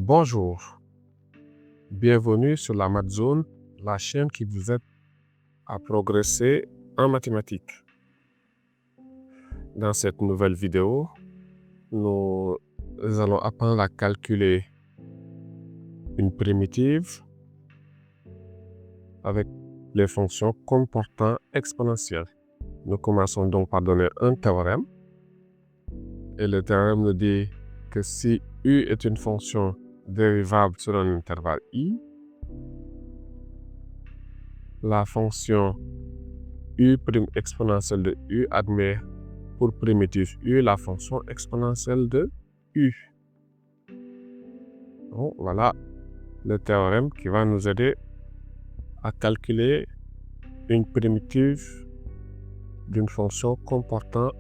Bonjour, bienvenue sur la Math Zone, la chaîne qui vous aide à progresser en mathématiques. Dans cette nouvelle vidéo, nous allons apprendre à calculer une primitive avec les fonctions comportant exponentielles. Nous commençons donc par donner un théorème. Et le théorème nous dit que si u est une fonction dérivable selon l'intervalle i, la fonction u' exponentielle de u admet pour primitive u la fonction exponentielle de u. Donc, voilà le théorème qui va nous aider à calculer une primitive d'une fonction comportant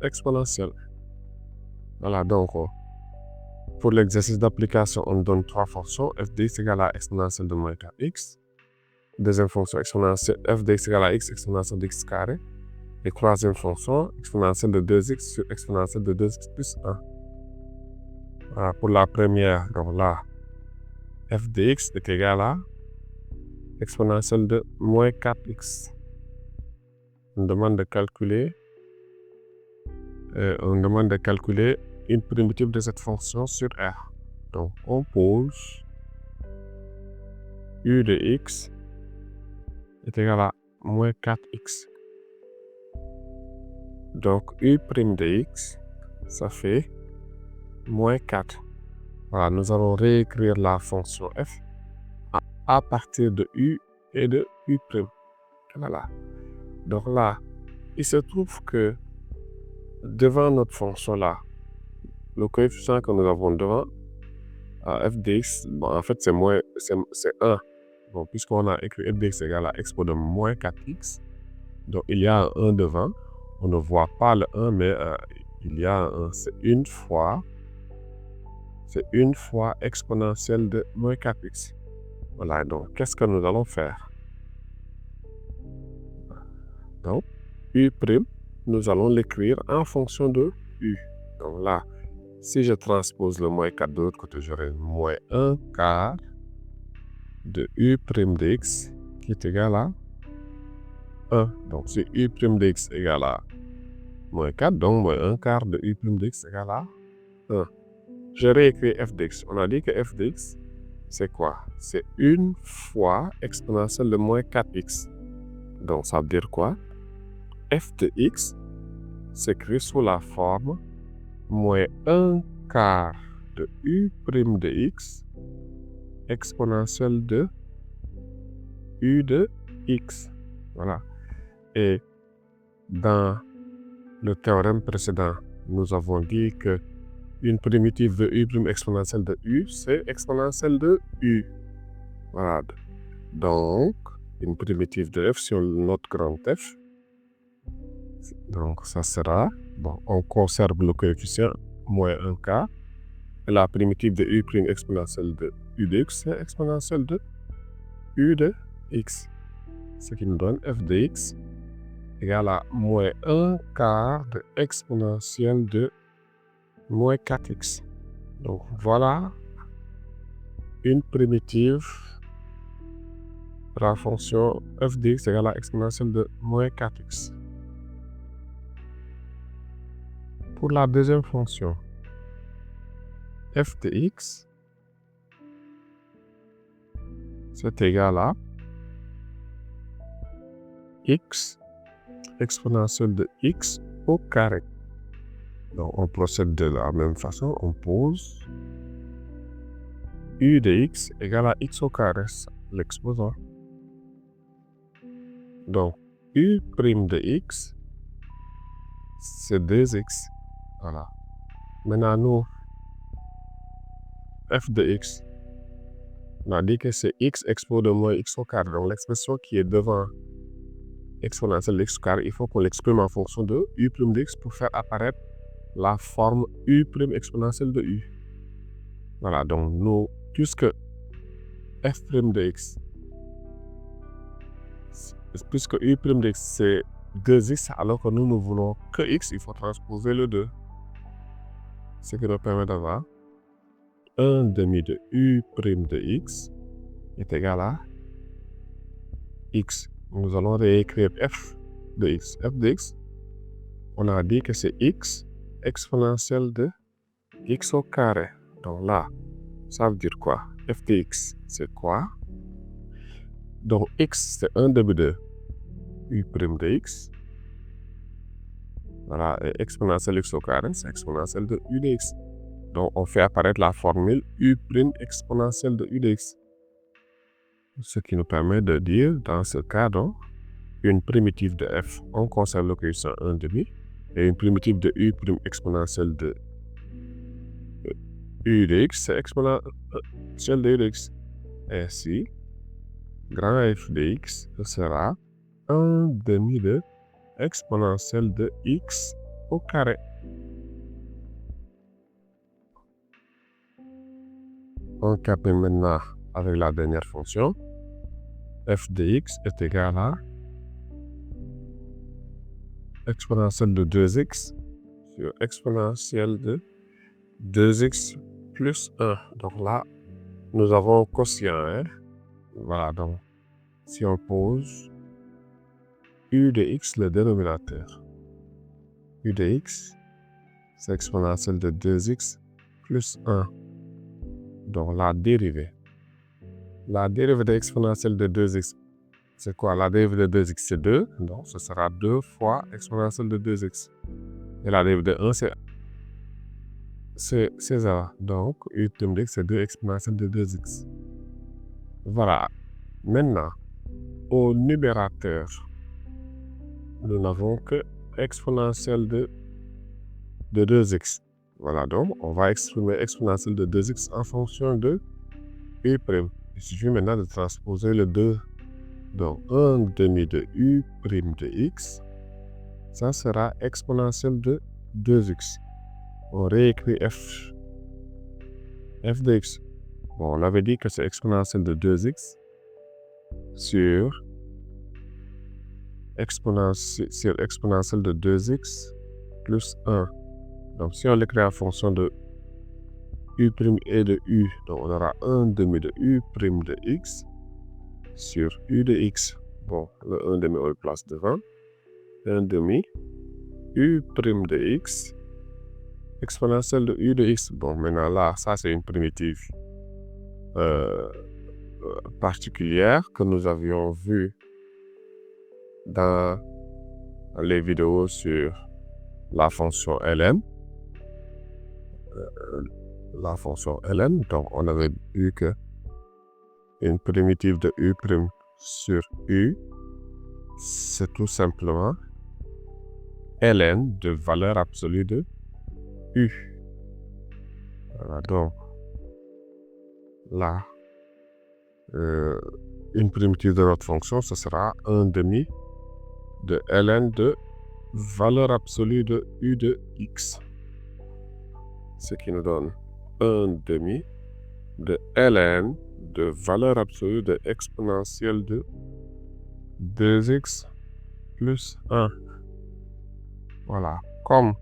exponentielle. Voilà, donc pour l'exercice d'application, on donne trois fonctions, f de x égale à exponentielle de moins 4x. Deuxième fonction, exponentielle f de x égale à x exponentielle de x carré. Et troisième fonction, exponentielle de 2x sur exponentielle de 2x plus 1. Voilà, pour la première, donc là, f de x est égal à exponentielle de moins 4x. On demande de calculer une primitive de cette fonction sur R. Donc, on pose u de x est égal à moins 4x. Donc, u' de x, ça fait moins 4. Voilà, nous allons réécrire la fonction f à partir de u et de u'. Voilà. Donc là, il se trouve que devant notre fonction là, le coefficient que nous avons devant f de x, bon, en fait c'est 1. Bon, puisqu'on a écrit f de x égale à expo de moins 4x, donc il y a un 1 devant. On ne voit pas le 1, mais il y a un 1. C'est une fois exponentielle de moins 4x. Voilà, donc qu'est-ce que nous allons faire? Donc, u', nous allons l'écrire en fonction de u. Donc là, si je transpose le moins 4 de l'autre côté, j'aurai moins 1 quart de u' de x qui est égal à 1. Donc, si u' de x égale à moins 4, donc moins 1 quart de u' de x égale à 1. Je réécris f de x. On a dit que f de x, c'est quoi? C'est une fois exponentielle de moins 4x. Donc, ça veut dire quoi? F de x s'écrit sous la forme moins 1 quart de u' de x exponentielle de u de x. Voilà. Et dans le théorème précédent, nous avons dit que une primitive de u' exponentielle de u, c'est exponentielle de u. Voilà. Donc, une primitive de f, si on note grand F, donc ça sera, bon, on conserve le coefficient moins 1 quart. Et la primitive de u' exponentielle de u de x, c'est exponentielle de u de x. Ce qui nous donne f de x égale à moins 1 quart de exponentielle de moins 4x. Donc voilà une primitive de la fonction f de x égale à exponentielle de moins 4x. Pour la deuxième fonction, f de x, c'est égal à x exponentielle de x au carré. Donc on procède de la même façon, on pose u de x égale à x au carré, l'exposant. Donc u' de x, c'est 2x. Voilà. Maintenant, nous, f de x, on a dit que c'est x expo de moins x au carré. Donc l'expression qui est devant exponentielle de x au carré, il faut qu'on l'exprime en fonction de u' de x pour faire apparaître la forme u' exponentielle de u. Voilà, donc nous, puisque f' de x, puisque u' de x c'est 2x, alors que nous voulons que x, il faut transposer le 2. Ce qui nous permet d'avoir 1 demi de u' de x est égal à x. Nous allons réécrire f de x. F de x, on a dit que c'est x exponentielle de x au carré. Donc là, ça veut dire quoi? F de x, c'est quoi? Donc x, c'est 1 demi de u' de x. Voilà, et exponentielle x au carré, c'est exponentielle de u de x. Donc on fait apparaître la formule u' exponentielle de u de x. Ce qui nous permet de dire, dans ce cas, donc, une primitive de f, on conserve le coefficient 1 demi, et une primitive de u' exponentielle de u de x, c'est exponentielle de u de x. Ainsi, grand f de x sera 1 demi de exponentielle de x au carré. On calcule maintenant avec la dernière fonction. F de x est égal à exponentielle de 2x sur exponentielle de 2x plus 1. Donc là, nous avons un quotient. Hein? Voilà, donc si on pose u de x, le dénominateur, u de x, c'est exponentielle de 2x plus 1. Donc la dérivée. La dérivée de exponentielle de 2x, c'est quoi? La dérivée de 2x, c'est 2. Donc ce sera 2 fois exponentielle de 2x. Et la dérivée de 1, c'est 0. Donc u' de x, c'est 2 exponentielle de 2x. Voilà. Maintenant, au numérateur, nous n'avons que exponentielle de 2x. Voilà, donc on va exprimer exponentielle de 2x en fonction de u'. Il suffit maintenant de transposer le 2. Donc 1 demi de u' de x, ça sera exponentielle de 2x. On réécrit f de x. Bon, on avait dit que c'est exponentielle de 2x sur exponentielle de 2x plus 1. Donc si on l'écrit en fonction de u' et de u, donc on aura 1 demi de u' de x sur u de x. Bon, le 1 demi on le place devant. 1 demi u' de x exponentielle de u de x. Bon, maintenant là, ça c'est une primitive particulière que nous avions vue dans les vidéos sur la fonction ln. La fonction ln, donc on avait vu que une primitive de u' sur u, c'est tout simplement ln de valeur absolue de u. Voilà, donc là, une primitive de notre fonction, ce sera 1 demi de ln de valeur absolue de u de x. Ce qui nous donne 1 demi de ln de valeur absolue de exponentielle de 2x plus 1. Voilà, comme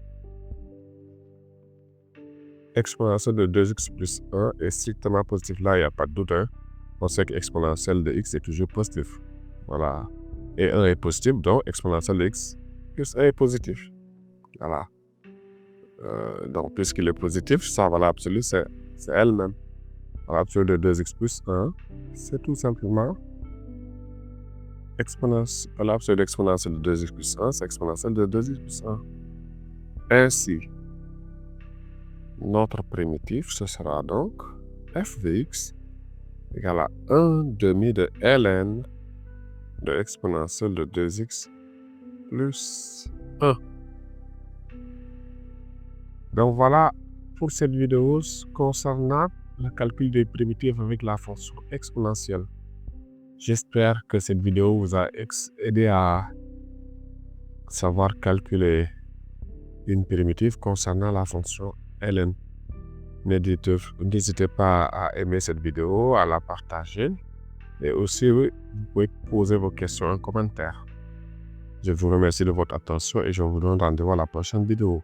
exponentielle de 2x plus 1 est strictement positif, là il n'y a pas de doute, hein. On sait que exponentielle de x est toujours positif. Voilà. Et 1 est positif, donc exponentielle de x plus 1 est positif. Voilà. Donc puisqu'il est positif, sa valeur absolue c'est elle-même. La valeur absolue de 2x plus 1, c'est tout simplement la valeur absolue de exponentielle de 2x plus 1, c'est exponentielle de 2x plus 1. Ainsi, notre primitif, ce sera donc f de x égale à 1 demi de ln de exponentielle de 2x plus 1. Donc voilà pour cette vidéo concernant le calcul des primitives avec la fonction exponentielle. J'espère que cette vidéo vous a aidé à savoir calculer une primitive concernant la fonction ln. N'hésitez pas à aimer cette vidéo, à la partager et aussi vous pouvez poser vos questions en commentaire. Je vous remercie de votre attention et je vous donne rendez-vous à la prochaine vidéo.